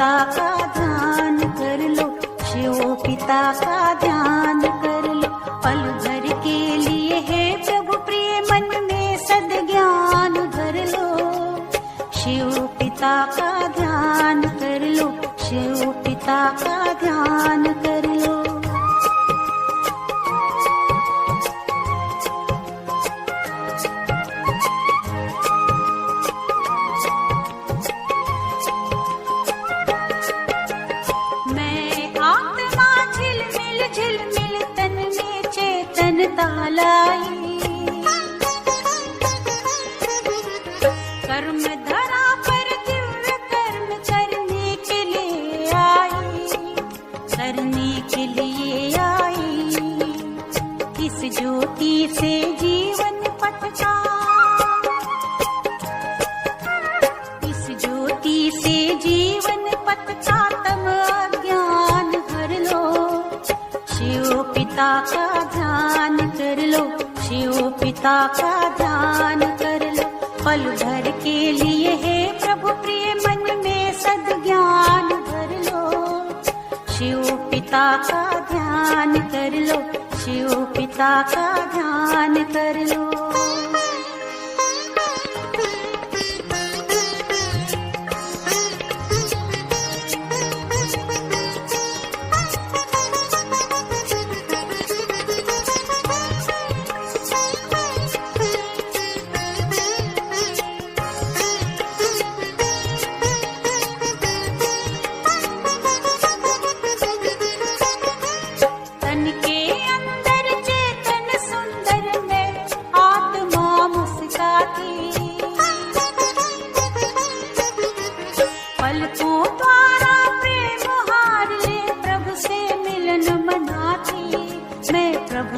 पिता का ध्यान कर लो, शिव पिता का ध्यान कर लो। पल भर के लिए है प्रभु प्रिय मन में सद्ज्ञान धर लो, शिव पिता का ध्यान कर लो, शिव पिता का ध्यान कर लो। लाई कर्म धरा पर दिव्य कर्म करने के लिए आई, करने के लिए आई। इस ज्योति से जीवन पथ का, इस ज्योति से जीवन पथ का तम अज्ञान हर लो, शिव पिता का ध्यान कर लो, शिव पिता का ध्यान कर लो। पल भर के लिए है प्रभु प्रिय मन में सद्ज्ञान धर लो, शिव पिता का ध्यान कर लो, शिव पिता का ध्यान कर लो।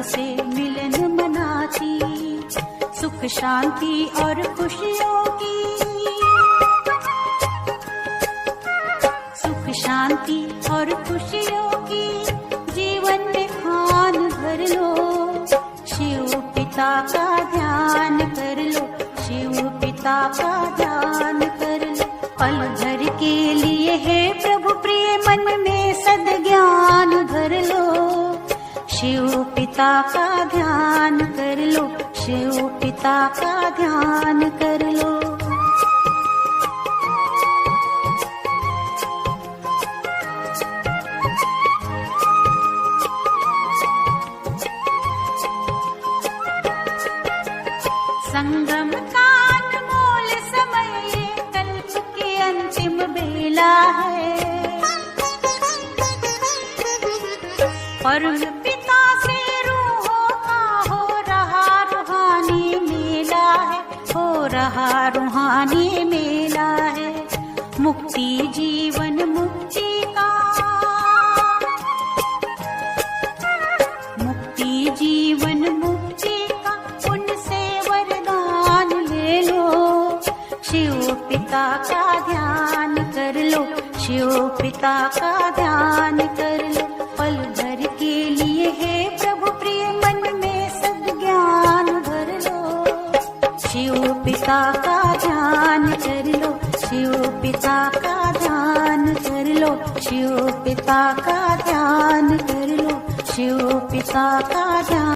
से मिलन मनाती, सुख शांति और खुशियों की, सुख शांति और खुशियों की जीवन में खान भर लो, शिव पिता का ध्यान कर लो, शिव पिता का ध्यान कर लो। पल भर के लिए है प्रभु प्रिय मन में सद्ज्ञान धर लो, शिव पिता का ध्यान कर लो, शिव पिता का ध्यान कर लो। संगम का अनमोल समय कल्प के अंतिम बेला है, परम पिता से रूहों का हो रहा रूहानी मेला है, हो रहा रूहानी मेला है। मुक्ति जीवन मुक्ति का, मुक्ति जीवन मुक्ति का उनसे वरदान ले लो, शिव पिता का ध्यान कर लो, शिव पिता का ध्यान कर लो। पल भर के लिए है प्रभु प्रिय मन में सद्ज्ञान भर लो, शिव पिता का ध्यान कर लो, शिव पिता का ध्यान कर लो, शिव पिता का ध्यान कर लो, शिव पिता का ध्यान